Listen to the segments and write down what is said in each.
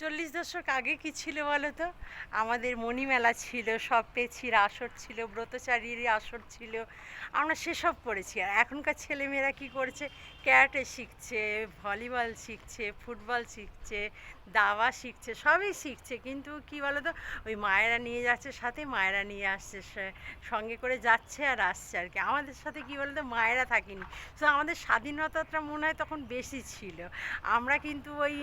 40 দশক আগে কি ছিল বলো তো? আমাদের মণিমেলা ছিল, সব পেছির আসর ছিল, ব্রতচারীর আসর ছিল। আমরা সেসব করেছি। আর এখনকার ছেলেমেয়েরা কি করছে? ক্যারাটে শিখছে, ভলিবল শিখছে, ফুটবল শিখছে, দাবা শিখছে, সবই শিখছে। কিন্তু কি বলো তো, ওই মায়েরা নিয়ে যাচ্ছে সাথে, মায়েরা নিয়ে আসছে, সঙ্গে করে যাচ্ছে আর আসছে আর কি। আমাদের সাথে কি বলো তো, মায়েরা থাকেনি। তো আমাদের স্বাধীনতাটা মনে হয় তখন বেশি ছিল। আমরা কিন্তু ওই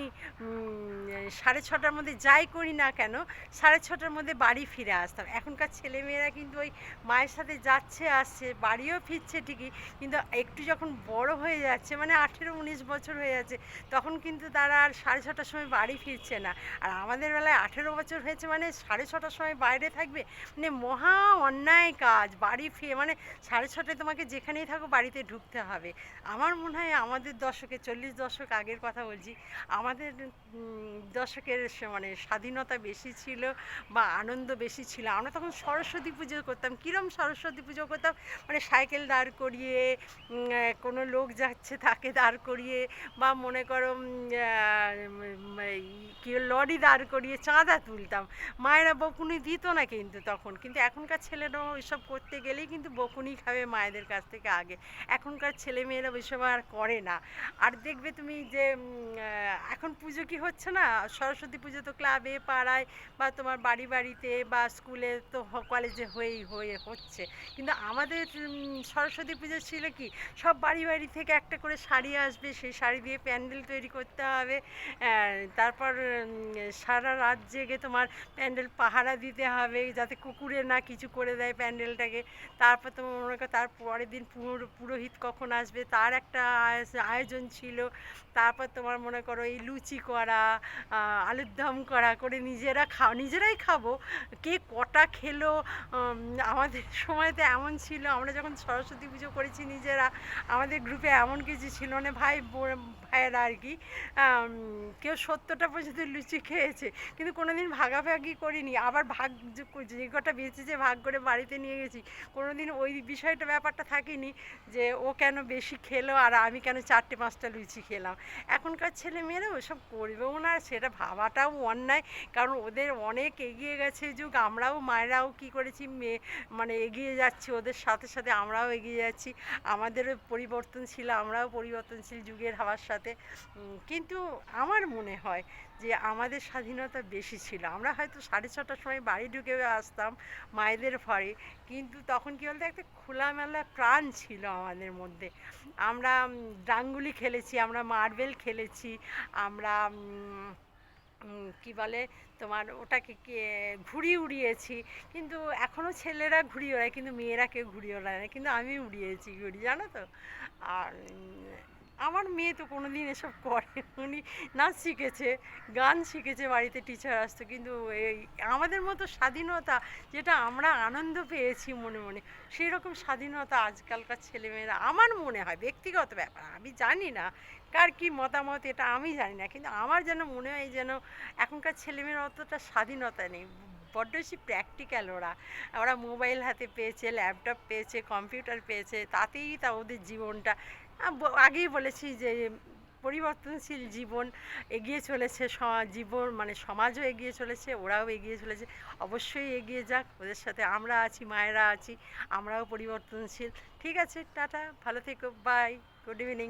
6:30টার মধ্যে যাই করি না কেন, 6:30টার মধ্যে বাড়ি ফিরে আসতাম। এখনকার ছেলেমেয়েরা কিন্তু ওই মায়ের সাথে যাচ্ছে আসছে, বাড়িও ফিরছে ঠিকই, কিন্তু একটু যখন বড় হয়ে যাচ্ছে, মানে 18-19 বছর হয়ে যাচ্ছে, তখন কিন্তু তারা আর 6:30টার সময় বাড়ি ফিরছে না। আর আমাদের বেলায় 18 বছর হয়েছে মানে 6:30টার সময় বাইরে থাকবে, মানে মহা অন্যায় কাজ। বাড়ি ফিরে মানে 6:30টায় তোমাকে যেখানেই থাকো বাড়িতে ঢুকতে হবে। আমার মনে হয় আমাদের দশকে, 40 দশক আগের কথা বলছি, আমাদের দশকের মানে স্বাধীনতা বেশি ছিল বা আনন্দ বেশি ছিল। আমরা তখন সরস্বতী পুজো করতাম। কিরম সরস্বতী পুজো করতাম? মানে সাইকেল দাঁড় করিয়ে, কোনো লোক যাচ্ছে তাকে দাঁড় করিয়ে, বা মনে করো কি লরি দাঁড় করিয়ে চাঁদা তুলতাম। মায়েরা বকুনি দিত না কিন্তু তখন। কিন্তু এখনকার ছেলেরাও এসব করতে গেলেই কিন্তু বকুনি খাবে মায়েদের কাছ থেকে আগে। এখনকার ছেলেমেয়েরা ওইসব আর করে না। আর দেখবে তুমি যে এখন পুজো কি হচ্ছে না, সরস্বতী পুজো তো ক্লাবে, পাড়ায়, বা তোমার বাড়ি বাড়িতে, বা স্কুলে তো কলেজে হয়ে হচ্ছে। কিন্তু আমাদের সরস্বতী পুজো ছিল কি, সব বাড়ি বাড়ি থেকে একটা করে শাড়ি আসবে, সেই শাড়ি দিয়ে প্যান্ডেল তৈরি করতে হবে। তারপর সারা রাত জেগে তোমার প্যান্ডেল পাহারা দিতে হবে, যাতে কুকুরে না কিছু করে দেয় প্যান্ডেলটাকে। তারপর তোমার মনে করো তার পরের দিন পুরোহিত কখন আসবে তার একটা আয়োজন ছিল। তারপর তোমার মনে করো এই লুচি করা, আলুর দম করা, করে নিজেরাই খাবো। কে কটা খেলো। আমাদের সময়তে এমন ছিল, আমরা যখন সরস্বতী পুজো করেছি নিজেরা, আমাদের গ্রুপে এমন কিছু ছিল, মানে ভাইয়েরা আর কি, কেউ 70টা পর্যন্ত লুচি খেয়েছে, কিন্তু কোনোদিন ভাগাভাগি করিনি। আবার যে কটা বেঁচেছে ভাগ করে বাড়িতে নিয়ে গেছি। কোনোদিন ওই বিষয়টা ব্যাপারটা থাকেনি যে ও কেন বেশি খেলো আর আমি কেন 4টে-5টা লুচি খেলাম। এখনকার ছেলেমেয়েরা ওসব করবেও না, সেটা ভাবাটাও অন্যায়। কারণ ওদের অনেক এগিয়ে গেছে যুগ। আমরাও মায়েরাও কি করেছি, মানে এগিয়ে যাচ্ছি ওদের সাথে সাথে, আমরাও এগিয়ে যাচ্ছি। আমাদেরও পরিবর্তনশীল, আমরাও পরিবর্তনশীল যুগের হাওয়ার সাথে। কিন্তু আমার মনে হয় যে আমাদের স্বাধীনতা বেশি ছিল। আমরা হয়তো 6:30টার সময় বাড়ি ঢুকে আসতাম মায়েদের ঘরে, কিন্তু তখন কী বলতো, একটা খোলামেলা প্রাণ ছিল আমাদের মধ্যে। আমরা ডাংগুলি খেলেছি, আমরা মার্বেল খেলেছি, আমরা কি বলে তোমার ওটাকে ঘুড়ি উড়িয়েছি। কিন্তু এখনও ছেলেরা ঘুড়ি ওড়ায়, কিন্তু মেয়েরা কেউ ঘুড়ি ওড়ায় না, কিন্তু আমি উড়িয়েছি ঘুড়ি, জানো তো। আর আমার মেয়ে তো কোনো দিন এসব করে, উনি নাচ শিখেছে, গান শিখেছে, বাড়িতে টিচার আসতো। কিন্তু এই আমাদের মতো স্বাধীনতা, যেটা আমরা আনন্দ পেয়েছি মনে মনে, সেই রকম স্বাধীনতা আজকালকার ছেলেমেয়েরা, আমার মনে হয় ব্যক্তিগত ব্যাপার, আমি জানি না কার কী মতামত, এটা আমি জানি না, কিন্তু আমার যেন মনে হয় যেন এখনকার ছেলেমেয়েরা অতটা স্বাধীনতা নেই। বড্ড বেশি প্র্যাকটিক্যাল ওরা। ওরা মোবাইল হাতে পেয়েছে, ল্যাপটপ পেয়েছে, কম্পিউটার পেয়েছে, তাতেই তা ওদের জীবনটা। আগেই বলেছি যে পরিবর্তনশীল জীবন, এগিয়ে চলেছে জীবন, মানে সমাজও এগিয়ে চলেছে, ওরাও এগিয়ে চলেছে। অবশ্যই এগিয়ে যাক, ওদের সাথে আমরা আছি, মায়েরা আছি, আমরাও পরিবর্তনশীল। ঠিক আছে, টাটা, ভালো থেকো, বাই, গুড ইভিনিং।